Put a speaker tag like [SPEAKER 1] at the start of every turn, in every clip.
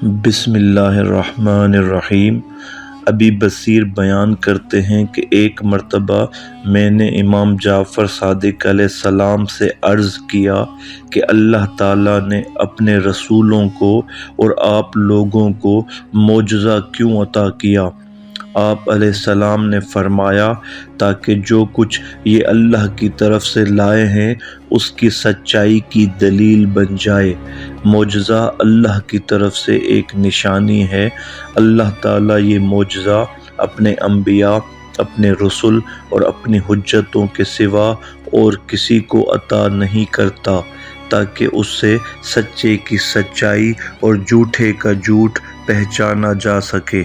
[SPEAKER 1] بسم اللہ الرحمن الرحیم۔ ابی بصیر بیان کرتے ہیں کہ ایک مرتبہ میں نے امام جعفر صادق علیہ السلام سے عرض کیا کہ اللہ تعالیٰ نے اپنے رسولوں کو اور آپ لوگوں کو معجزہ کیوں عطا کیا؟ آپ علیہ السلام نے فرمایا تاکہ جو کچھ یہ اللہ کی طرف سے لائے ہیں اس کی سچائی کی دلیل بن جائے۔ معجزہ اللہ کی طرف سے ایک نشانی ہے۔ اللہ تعالیٰ یہ معجزہ اپنے انبیاء، اپنے رسول اور اپنی حجتوں کے سوا اور کسی کو عطا نہیں کرتا تاکہ اس سے سچے کی سچائی اور جھوٹے کا جھوٹ پہچانا جا سکے۔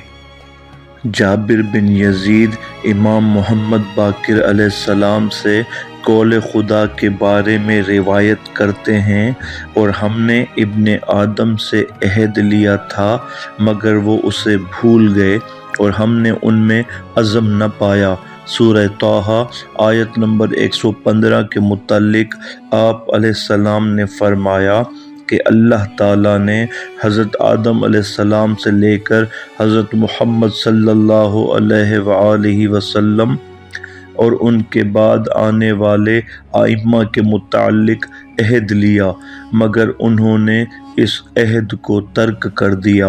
[SPEAKER 1] جابر بن یزید امام محمد باقر علیہ السلام سے قول خدا کے بارے میں روایت کرتے ہیں، اور ہم نے ابن آدم سے عہد لیا تھا مگر وہ اسے بھول گئے اور ہم نے ان میں عزم نہ پایا۔ سورہ طٰہٰ آیت نمبر 115 کے متعلق آپ علیہ السلام نے فرمایا کہ اللہ تعالیٰ نے حضرت آدم علیہ السلام سے لے کر حضرت محمد صلی اللہ علیہ وآلہ وسلم اور ان کے بعد آنے والے ائمہ کے متعلق عہد لیا، مگر انہوں نے اس عہد کو ترک کر دیا،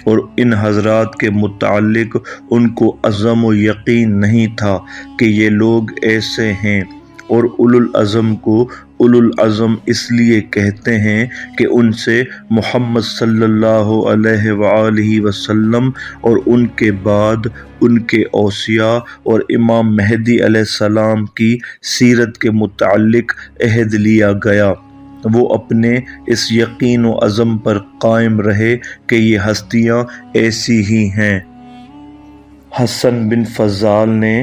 [SPEAKER 1] اور ان حضرات کے متعلق ان کو عزم و یقین نہیں تھا کہ یہ لوگ ایسے ہیں۔ اور اولو العزم کو اولو العزم اس لیے کہتے ہیں کہ ان سے محمد صلی اللہ علیہ وآلہ وسلم اور ان کے بعد ان کے اوصیاء اور امام مہدی علیہ السلام کی سیرت کے متعلق عہد لیا گیا۔ وہ اپنے اس یقین و عزم پر قائم رہے کہ یہ ہستیاں ایسی ہی ہیں۔ حسن بن فضال نے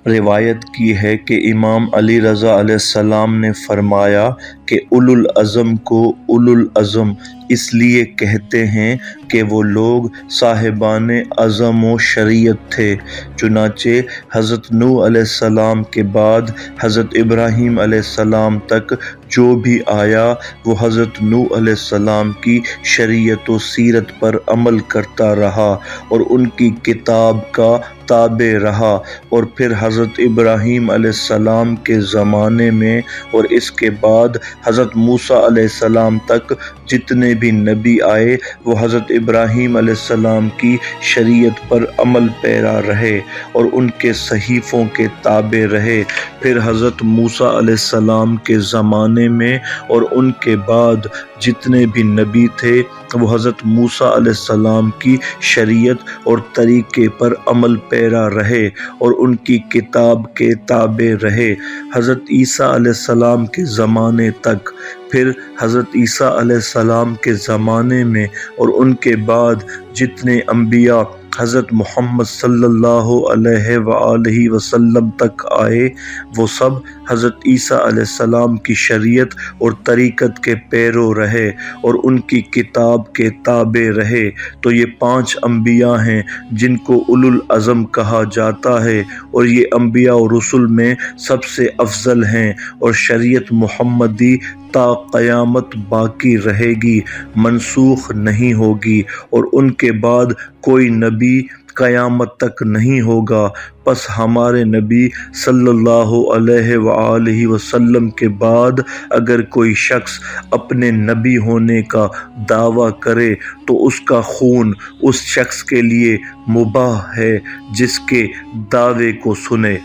[SPEAKER 1] روایت کی ہے کہ امام علی رضا علیہ السلام نے فرمایا کہ اولو العزم کو اولو العزم اس لیے کہتے ہیں کہ وہ لوگ صاحبان عزم و شریعت تھے۔ چنانچہ حضرت نوح علیہ السلام کے بعد حضرت ابراہیم علیہ السلام تک جو بھی آیا وہ حضرت نوح علیہ السلام کی شریعت و سیرت پر عمل کرتا رہا اور ان کی کتاب کا تابع رہا، اور پھر حضرت ابراہیم علیہ السلام کے زمانے میں اور اس کے بعد حضرت موسیٰ علیہ السلام تک جتنے بھی نبی آئے وہ حضرت ابراہیم علیہ السلام کی شریعت پر عمل پیرا رہے اور ان کے صحیفوں کے تابع رہے۔ پھر حضرت موسیٰ علیہ السلام کے زمانے میں اور ان کے بعد جتنے بھی نبی تھے وہ حضرت موسیٰ علیہ السلام کی شریعت اور طریقے پر عمل پیرا رہے اور ان کی کتاب کے تابع رہے حضرت عیسیٰ علیہ السلام کے زمانے تک۔ پھر حضرت عیسیٰ علیہ السلام کے زمانے میں اور ان کے بعد جتنے انبیاء حضرت محمد صلی اللہ علیہ وآلہ وسلم تک آئے وہ سب حضرت عیسیٰ علیہ السلام کی شریعت اور طریقت کے پیرو رہے اور ان کی کتاب کے تابع رہے۔ تو یہ 5 انبیاء ہیں جن کو اولو العزم کہا جاتا ہے، اور یہ انبیاء و رسل میں سب سے افضل ہیں، اور شریعت محمدی تا قیامت باقی رہے گی، منسوخ نہیں ہوگی، اور ان کے بعد کوئی نبی قیامت تک نہیں ہوگا۔ پس ہمارے نبی صلی اللہ علیہ وآلہ وسلم کے بعد اگر کوئی شخص اپنے نبی ہونے کا دعویٰ کرے تو اس کا خون اس شخص کے لیے مباح ہے جس کے دعوے کو سنے۔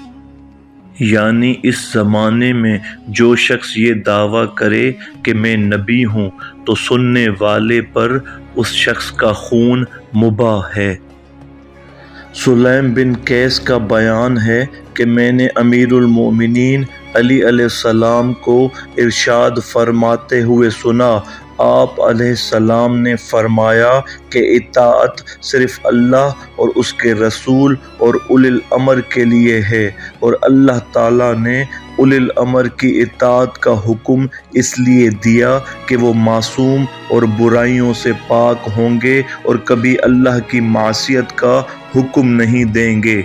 [SPEAKER 1] یعنی اس زمانے میں جو شخص یہ دعویٰ کرے کہ میں نبی ہوں تو سننے والے پر اس شخص کا خون مباح ہے۔ سلیم بن قیس کا بیان ہے کہ میں نے امیر المومنین علی علیہ السلام کو ارشاد فرماتے ہوئے سنا۔ آپ علیہ السلام نے فرمایا کہ اطاعت صرف اللہ اور اس کے رسول اور اولی الامر کے لیے ہے، اور اللہ تعالیٰ نے اولی الامر کی اطاعت کا حکم اس لیے دیا کہ وہ معصوم اور برائیوں سے پاک ہوں گے اور کبھی اللہ کی معصیت کا حکم نہیں دیں گے۔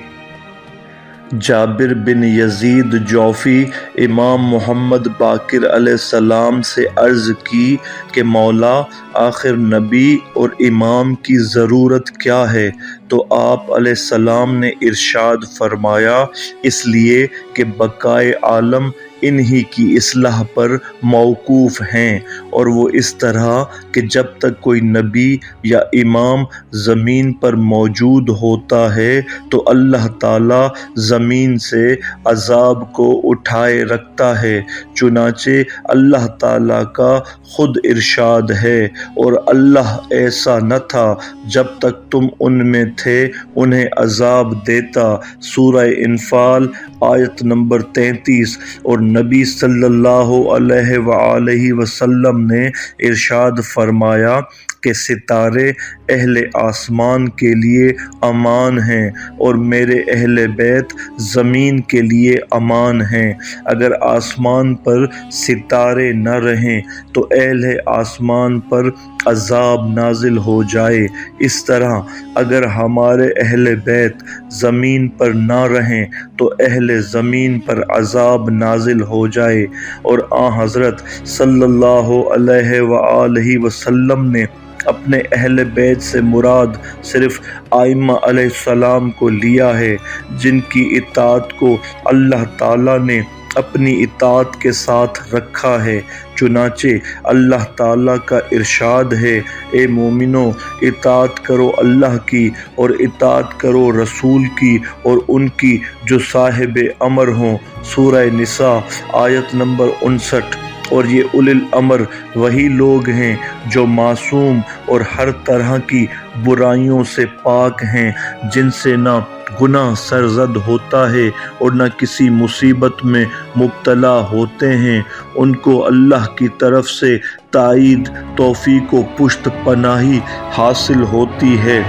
[SPEAKER 1] جابر بن یزید جوفی امام محمد باقر علیہ السلام سے عرض کی کہ مولا آخر نبی اور امام کی ضرورت کیا ہے؟ تو آپ علیہ السلام نے ارشاد فرمایا اس لیے کہ بقائے عالم انہی کی اصلاح پر موقوف ہیں، اور وہ اس طرح کہ جب تک کوئی نبی یا امام زمین پر موجود ہوتا ہے تو اللہ تعالیٰ زمین سے عذاب کو اٹھائے رکھتا ہے۔ چنانچہ اللہ تعالیٰ کا خود ارشاد ہے، اور اللہ ایسا نہ تھا جب تک تم ان میں تھے انہیں عذاب دیتا۔ سورہ انفال آیت نمبر 33۔ اور نبی صلی اللہ علیہ وآلہ وسلم نے ارشاد فرمایا کہ ستارے اہل آسمان کے لیے امان ہیں اور میرے اہل بیت زمین کے لیے امان ہیں۔ اگر آسمان پر ستارے نہ رہیں تو اہل آسمان پر عذاب نازل ہو جائے، اس طرح اگر ہمارے اہل بیت زمین پر نہ رہیں تو اہل زمین پر عذاب نازل ہو جائے۔ اور حضرت صلی اللہ علیہ وآلہ وسلم نے اپنے اہل بیت سے مراد صرف ائمہ علیہ السلام کو لیا ہے، جن کی اطاعت کو اللہ تعالیٰ نے اپنی اطاعت کے ساتھ رکھا ہے۔ چنانچہ اللہ تعالیٰ کا ارشاد ہے، اے مومنو اطاعت کرو اللہ کی اور اطاعت کرو رسول کی اور ان کی جو صاحب امر ہوں۔ سورہ نساء آیت نمبر 59۔ اور یہ اولی الامر وہی لوگ ہیں جو معصوم اور ہر طرح کی برائیوں سے پاک ہیں، جن سے نہ گناہ سرزد ہوتا ہے اور نہ کسی مصیبت میں مبتلا ہوتے ہیں۔ ان کو اللہ کی طرف سے تائید، توفیق و پشت پناہی حاصل ہوتی ہے۔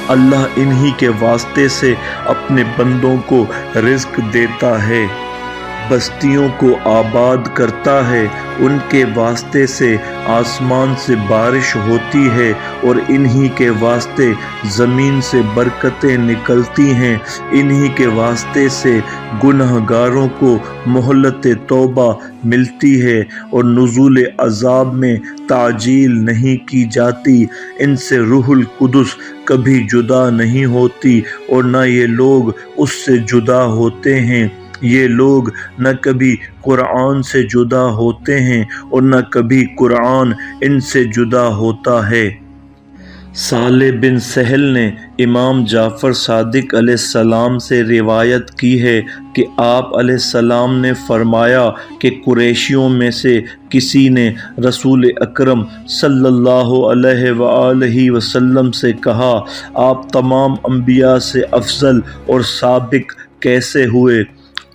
[SPEAKER 1] اللہ انہی کے واسطے سے اپنے بندوں کو رزق دیتا ہے، بستیوں کو آباد کرتا ہے، ان کے واسطے سے آسمان سے بارش ہوتی ہے اور انہی کے واسطے زمین سے برکتیں نکلتی ہیں، انہی کے واسطے سے گنہگاروں کو مہلت توبہ ملتی ہے اور نزول عذاب میں تعجیل نہیں کی جاتی۔ ان سے روح القدس کبھی جدا نہیں ہوتی اور نہ یہ لوگ اس سے جدا ہوتے ہیں۔ یہ لوگ نہ کبھی قرآن سے جدا ہوتے ہیں اور نہ کبھی قرآن ان سے جدا ہوتا ہے۔ صالح بن سہل نے امام جعفر صادق علیہ السلام سے روایت کی ہے کہ آپ علیہ السلام نے فرمایا کہ قریشیوں میں سے کسی نے رسول اکرم صلی اللہ علیہ وآلہ وسلم سے کہا، آپ تمام انبیاء سے افضل اور سابق کیسے ہوئے؟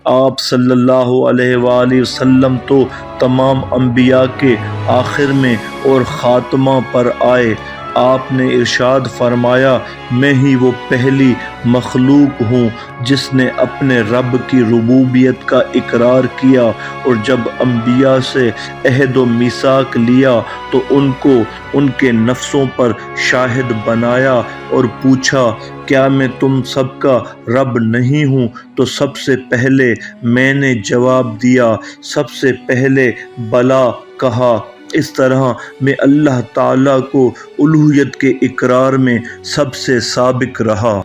[SPEAKER 1] آپ صلی اللہ علیہ وآلہ وسلم تو تمام انبیاء کے آخر میں اور خاتمہ پر آئے۔ آپ نے ارشاد فرمایا، میں ہی وہ پہلی مخلوق ہوں جس نے اپنے رب کی ربوبیت کا اقرار کیا، اور جب انبیاء سے عہد و میثاق لیا تو ان کو ان کے نفسوں پر شاہد بنایا اور پوچھا، کیا میں تم سب کا رب نہیں ہوں؟ تو سب سے پہلے میں نے جواب دیا، سب سے پہلے بلا کہا۔ اس طرح میں اللہ تعالیٰ کو الوہیت کے اقرار میں سب سے سابق رہا۔